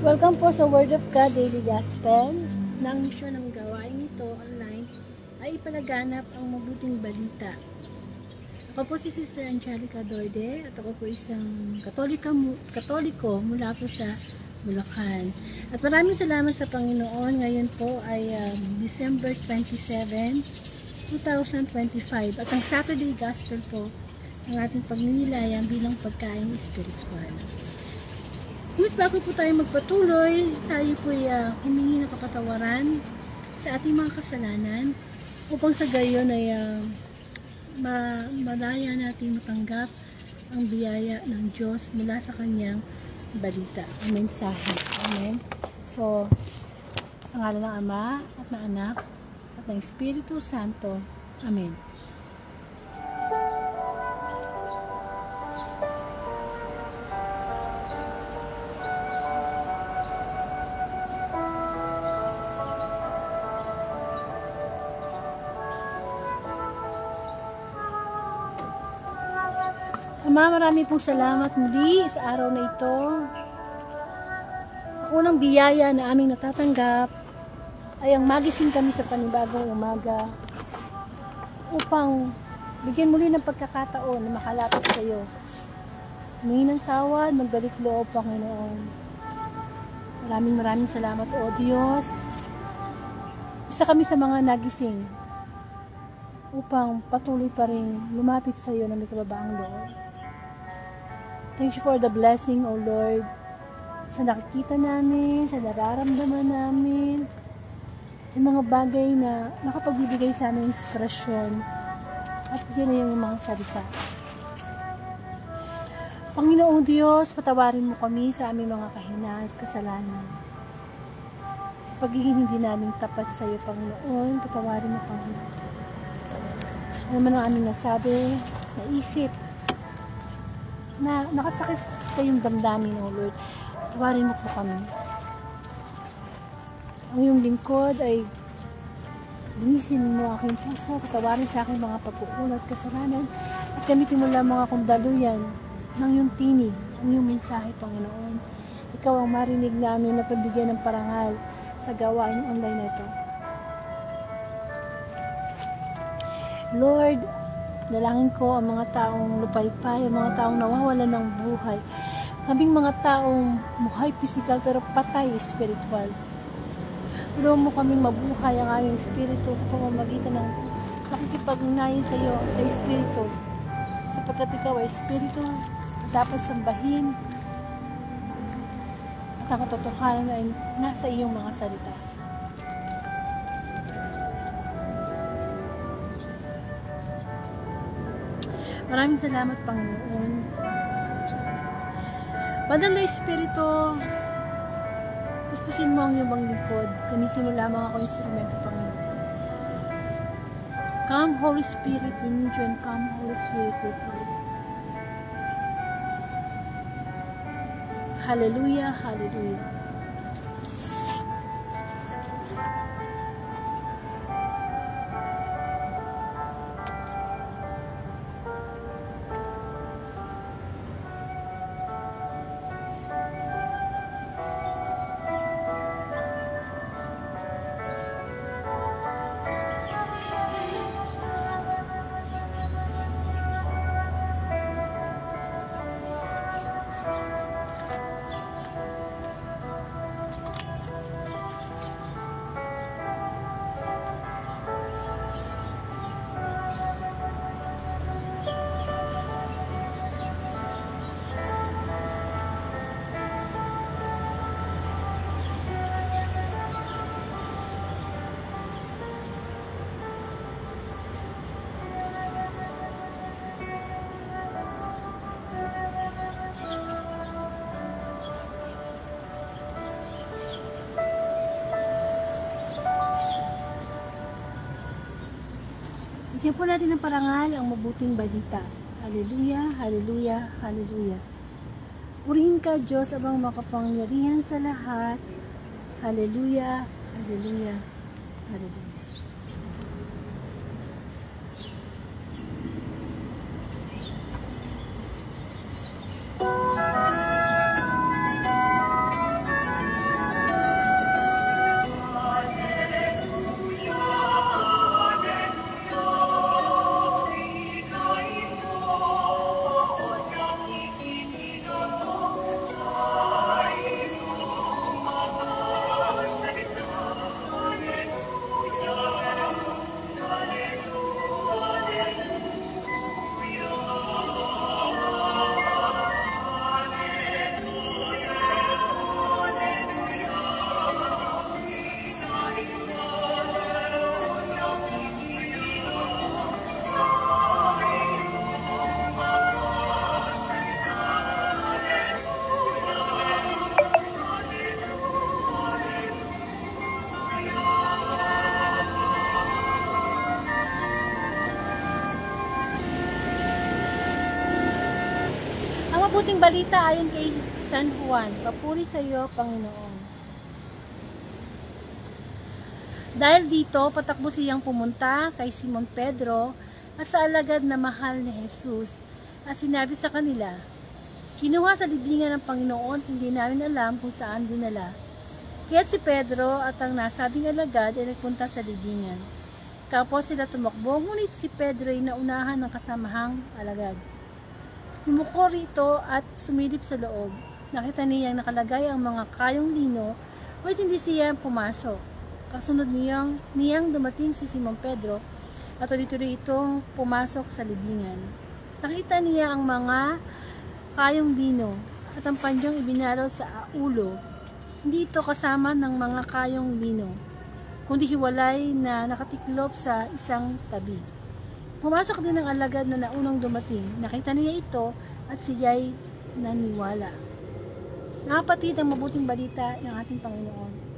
Welcome po sa Word of God Daily Gospel. Na ang misyon ng gawain ito online ay ipalaganap ang mabuting balita. Ako po si Sister Angelica Dorde at ako po isang katoliko mula po sa Bulacan. At maraming salamat sa Panginoon. Ngayon po ay December 27, 2025. At ang Saturday Gospel po ang ating pagninilayan bilang pagkain espiritual. Ngunit bago po tayo magpatuloy, tayo po humingi ng kapatawaran sa ating mga kasalanan upang sa gayon ay malaya natin matanggap ang biyaya ng Diyos mula sa kanyang balita, ang mensahe. Amen. So, sa ngalan ng Ama at ng Anak at ng Espiritu Santo. Amen. Ama, marami pong salamat muli sa araw na ito. Ang unang biyaya na aming natatanggap ay ang magising kami sa panibagong umaga upang bigyan muli ng pagkakataon na makalapit sa iyo. Humingi ng tawad, magbalik loob, Panginoon. Maraming salamat, O Diyos. Isa kami sa mga nagising upang patuloy pa rin lumapit sa iyo na may kababaang loob. Thank you for the blessing, O Lord, sa nakikita namin, sa nararamdaman namin, sa mga bagay na nakapagbibigay sa aming inspirasyon, at yun ay yung mga salita. Panginoong Diyos, patawarin mo kami sa aming mga kahinaan at kasalanan. Sa pagiging hindi namin tapat sa iyo, Panginoon, patawarin mo kami. Ano man ang aming nasabi, naisip, na nakasakit sa iyong damdamin, O Lord. Tawarin mo po kami. Ang iyong lingkod ay linisin mo aking puso, patawarin sa aking mga pagkukulang at kasalanan, at gamitin mo lamang akong daluyan ng iyong tinig, ang iyong mensahe, Panginoon. Ikaw ang marinig namin na pabigyan ng parangal sa gawain online na ito. Lord, dalangin ko ang mga taong lupaypay, ang mga taong nawawalan ng buhay. Kaming mga taong buhay pisikal pero patay espiritual. Tulungan mo kaming mabuhay ang aming espiritu sa pamamagitan ng nakikipag-ugnayan sa iyo, sa espiritu. Sapagkat ikaw ay espiritu, dapat sambahin at ang katotohanan ay nasa iyong mga salita. Maraming salamat, Panginoon. Banal na Espiritu, puspusin mo ang iyong lingkod. Gamitin mo lamang ako instrumento, Panginoon. Come, Holy Spirit, we need you, and come, Holy Spirit, we pray. Hallelujah, hallelujah. Bigyan po natin ng parangal ang mabuting balita. Hallelujah, hallelujah, hallelujah. Purihin ka, Diyos, abang makapangyarihan sa lahat. Hallelujah, hallelujah, hallelujah. mabuting balita ayon kay San Juan. Papuri sa iyo, Panginoon. Dahil dito, patakbo siyang pumunta kay Simon Pedro at sa alagad na mahal ni Jesus. At sinabi sa kanila, kinuha sa libingan ng Panginoon, hindi namin alam kung saan dinala. Kaya't si Pedro at ang nasabing alagad ay nagpunta sa libingan. Kapos sila tumakbo, ngunit si Pedro ay naunahan ng kasamahang alagad. Yumuko rito at sumilip sa loob. Nakita niyang nakalagay ang mga kayong lino, ngunit hindi siya pumasok. Kasunod niyang dumating si Simon Pedro at tuloy-tuloy itong pumasok sa libingan. Nakita niya ang mga kayong lino at ang panyong ibinaraw sa ulo. Hindi ito kasama ng mga kayong lino, kundi hiwalay na nakatiklop sa isang tabi. Pumasok din ang alagad na naunang dumating. Nakita niya ito at siya'y naniwala. Mga kapatid, ang mabuting balita ng ating Panginoon.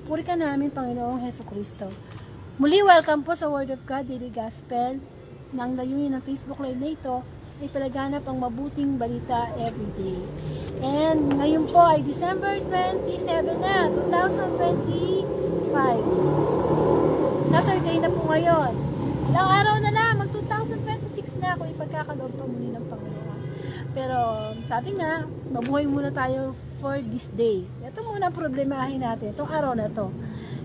Puri ka namin, Panginoong Hesukristo. Muli, welcome po sa Word of God Daily Gospel. Nang layunin ng Facebook Live na ito ay palaganap ang mabuting balita everyday. And ngayon po ay December 27 na, 2025. Saturday na po ngayon. Ilang araw na lang, mag-2026 na kung ipagkakaloob pa muli ng Panginoon. Pero sabi nga, mabuhay muna tayo for this day. Ito muna ang problemahin natin, itong araw na to.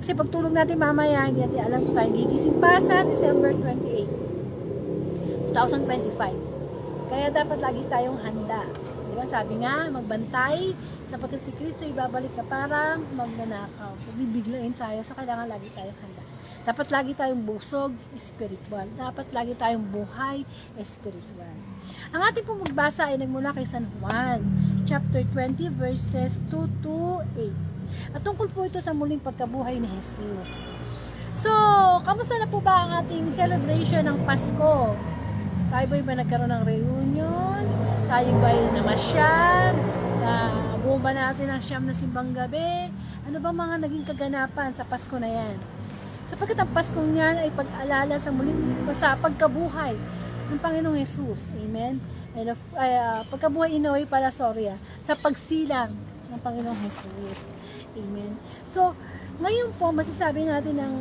Kasi pagtulog natin mamaya, hindi natin alam kung tayo gigising pa sa December 28, 2025. Kaya dapat lagi tayong handa. Diba? Sabi nga, magbantay sapagkat si Kristo ibabalik na para magnanakaw. So bibiglain tayo, so kailangan lagi tayong handa. Dapat lagi tayong busog, spiritual. Dapat lagi tayong buhay, spiritual. Ang ating pong magbasa ay nagmula kay San Juan, chapter 20, verses 2 to 8. At tungkol po ito sa muling pagkabuhay ni Jesus. So, kamusta na po ba ang ating celebration ng Pasko? Tayo ba nagkaroon ng reunion? Tayo ba namasyal? Buo ba natin ang siyam na simbang gabi? Ano ba mga naging kaganapan sa Pasko na yan? Sapagkat ang Pasko niyan ay pag-alala sa muling sa pagkabuhay ng Panginoong Jesus. Amen? And pagkabuhay sa pagsilang ng Panginoong Jesus. Amen? So, ngayon po, masasabi natin ng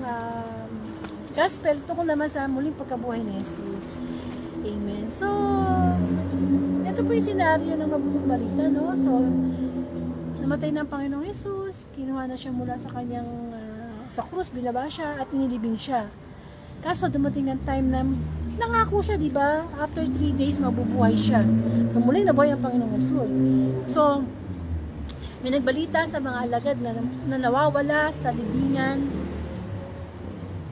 gospel tungkol naman sa muling pagkabuhay ni Jesus. Amen. So, ito po yung senaryo ng mabuting balita, no? So, namatay na ang Panginoong Jesus, kinuha na siya mula sa kanyang, sa krus, binaba siya at nilibing siya. Kaso, dumating ng time na nangako siya, di ba? After 3 days, mabubuhay siya. So, muling nabuhay ang Panginoong Jesus. So, may nagbalita sa mga alagad na nawawala sa libingan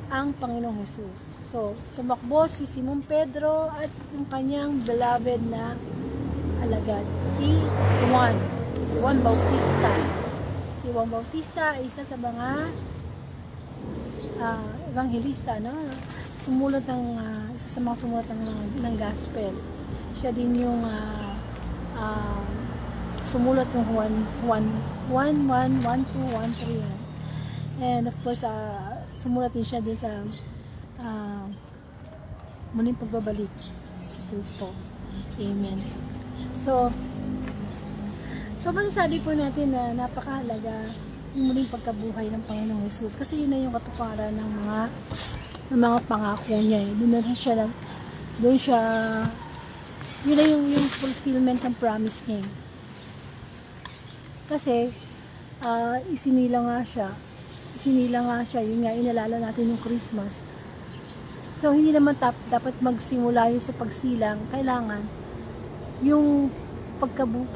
ang Panginoong Jesus. So, tumakbo si Simon Pedro at yung kanyang beloved na alagad, si Juan Bautista. Si Juan Bautista ay isa sa mga evangelista, no? Isa sa mga sumulat ng gospel. Siya din yung sumulat ng Juan 1, 1, 1, 2, 1, 3. And of course, sumulat din siya din sa muling pagbabalik Kristo. Amen. So masasabi po natin na napakahalaga yung muling pagkabuhay ng Panginoong Jesus kasi yun na yung katuparan ng mga pangako niya. Yun na yung fulfillment ng promise niya. Kasi isinila nga siya, yun nga, inalala natin yung Christmas. So, hindi naman dapat magsimula yun sa pagsilang. Kailangan, yung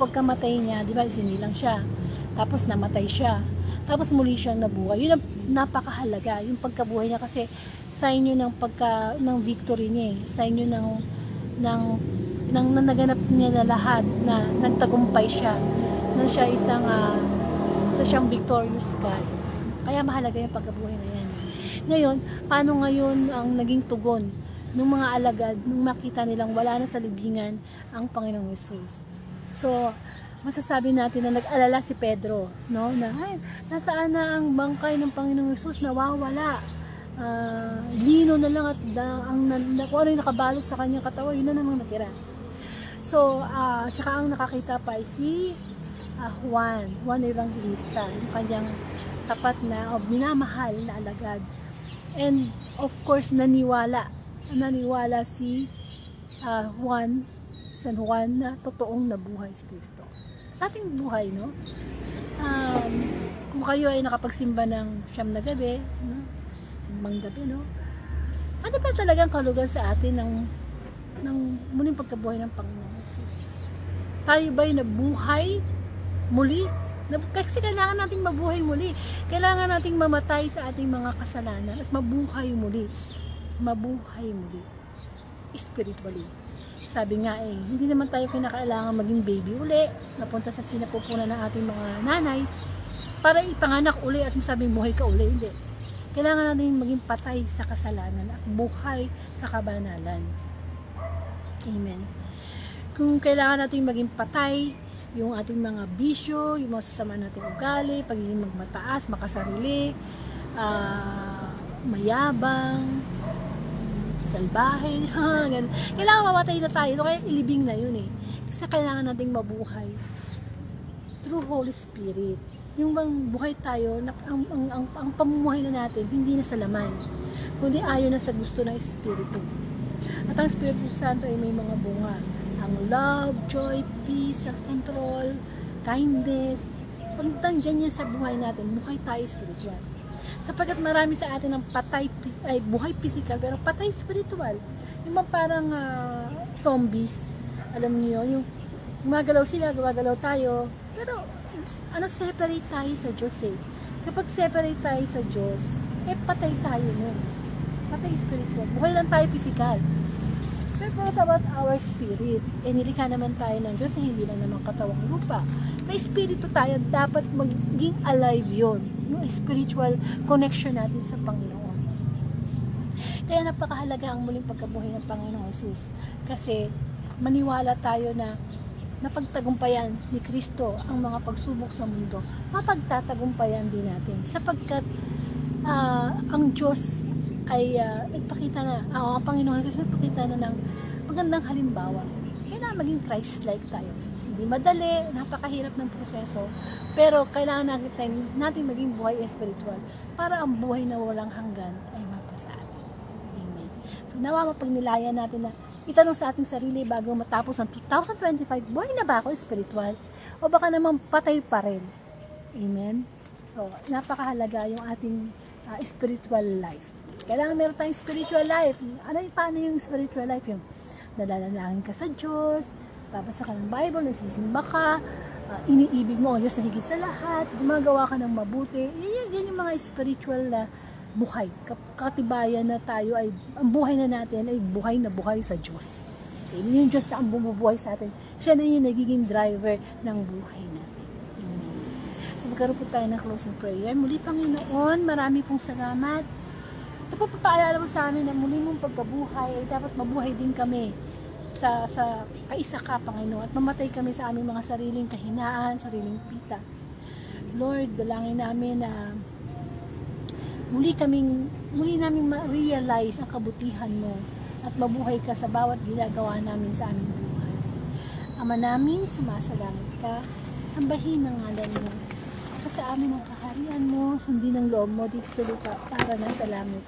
pagkamatay niya, di ba, isinilang siya. Tapos, namatay siya. Tapos, muli siyang nabuhay. Yun ang napakahalaga, yung pagkabuhay niya. Kasi, sign yun ng victory niya. Sign yun ng naganap niya na lahat, na nagtagumpay siya. Na siya isa siyang victorious God. Kaya mahalaga yung pagkabuhay na yan. Ngayon, paano ngayon ang naging tugon ng mga alagad nung makita nilang wala na sa libingan ang Panginoong Jesus? So, masasabi natin na nag-alala si Pedro, no? Na, nasaan na ang bangkay ng Panginoong Jesus? Nawawala. Lino na lang at kung ano yung nakabalot sa kanyang katawan, yun na namang natira. So, tsaka ang nakakita pa ay si Juan Evangelista, yung kanyang tapat na o minamahal na alagad. And of course, naniwala si San Juan na totoong nabuhay si Kristo. Sa ating buhay, no? Kung kayo ay nakapagsimba ng 9 na gabi, no? Simbang gabi, no? Ano ba talagang kalugan sa atin ng muling pagkabuhay ng Panginoon Jesus? Tayo ba'y nabuhay muli? Kasi kailangan nating mabuhay muli. Kailangan nating mamatay sa ating mga kasalanan at mabuhay muli. Mabuhay muli. Spiritually. Sabi nga hindi naman tayo kinakailangan maging baby uli, napunta sa sinapupunan ng ating mga nanay, para ipanganak uli at masabing buhay ka uli. Hindi. Kailangan natin maging patay sa kasalanan at buhay sa kabanalan. Amen. Kung kailangan natin maging patay, yung ating mga bisyo, yung mga sasama nating ugali, pagiging magmataas, makasarili, mayabang, salbahe, ganun. Kailangan mamatay na tayo, kaya ilibing na yun Kasi kailangan nating mabuhay through Holy Spirit. Yung bang buhay tayo, ang pamumuhay na natin, hindi na sa laman, kundi ayon na sa gusto ng Espiritu. At ang Espiritu Santo ay may mga bunga. Ang love, joy, peace, self-control, kindness. Pag nandiyan yan sa buhay natin, buhay tayo spiritual. Sapagkat marami sa atin ng buhay physical, pero patay spiritual. Yung mga parang zombies, alam niyo, yung gumagalaw sila, gumagalaw tayo, pero separate tayo sa Diyos Kapag separate tayo sa Diyos, patay tayo nun. Patay spiritual. Buhay lang tayo physical. Pero what about our spirit? Nilikha naman tayo ng Diyos na hindi lang naman katawang lupa. May spirito tayo, dapat maging alive yun. Yung spiritual connection natin sa Panginoon. Kaya napakahalaga ang muling pagkabuhay ng Panginoon Jesus. Kasi maniwala tayo na napagtagumpayan ni Kristo ang mga pagsubok sa mundo, mapagtatagumpayan din natin. Sapagkat ang Diyos ay ipakita na, ang Panginoon Jesus ipakita na ng magandang halimbawa. Kailangan maging Christ-like tayo. Hindi madali, napakahirap ng proseso, pero kailangan natin maging buhay espiritual para ang buhay na walang hanggan ay mapasa atin. Amen. So nawa mapagnilayan natin na itanong sa ating sarili bago matapos ang 2025, buhay na ba ako spiritual? O baka naman patay pa rin? Amen? So, napakahalaga yung ating spiritual life. Kailangan meron tayong spiritual life. Paano yung spiritual life? Yung nalalangin ka sa Diyos, babasa ka ng Bible, nagsisimba ka, iniibig mo ang Diyos na higit sa lahat, gumagawa ka ng mabuti. Yan yung mga spiritual na buhay. Katibayan na tayo ay, ang buhay na natin ay buhay na buhay sa Diyos. Okay? Yung Diyos na ang bumubuhay sa atin, siya na yung nagiging driver ng buhay natin. Amen. So magkaroon po tayo ng closing prayer. Muli Panginoon, marami pong salamat. Sa pagpapaalala mo sa amin na muli mong pagkabuhay ay dapat mabuhay din kami sa kaisa ka, Panginoon, at mamatay kami sa aming mga sariling kahinaan, sariling pita. Lord, dalangin namin na muli naming ma-realize ang kabutihan mo at mabuhay ka sa bawat ginagawa namin sa aming buhay. Ama namin, sumasalangit ka, sambahin ang ngalan mo. At sa amin ang kaharian mo, sundin ang loob mo dito sa lupa para nasa langit.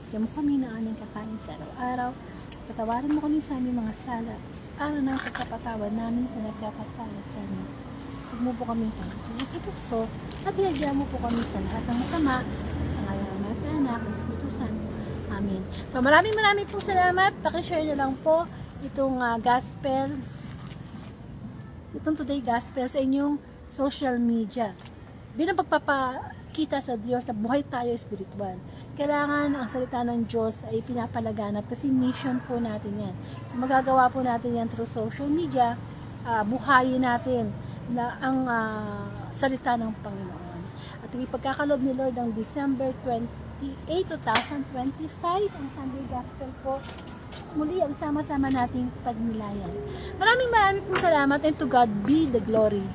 Bigyan mo kami ng aming kakain sa araw-araw. Patawarin mo kami sa aming mga sala para ng pagkapatawad namin sa nagkakasala sa amin. Huwag mo po kami pangatuloy sa tukso at hiyagyan mo po kami sa lahat ng masama sa ngayon ng mga anak ng Espiritu Santo. Amen. So maraming pong salamat. Pakishare na lang po itong gospel, itong today gospel sa inyong social media. Bilang pagpapakita sa Diyos na buhay tayo spiritual. Kailangan ang salita ng Diyos ay pinapalaganap kasi mission po natin yan. So magagawa po natin yan through social media, buhayin natin na ang salita ng Panginoon. At yung ipagkakalob ni Lord ng December 28, 2025, ang Sunday Gospel po, muli ang sama-sama nating pagnilayan. Maraming pong salamat and to God be the glory.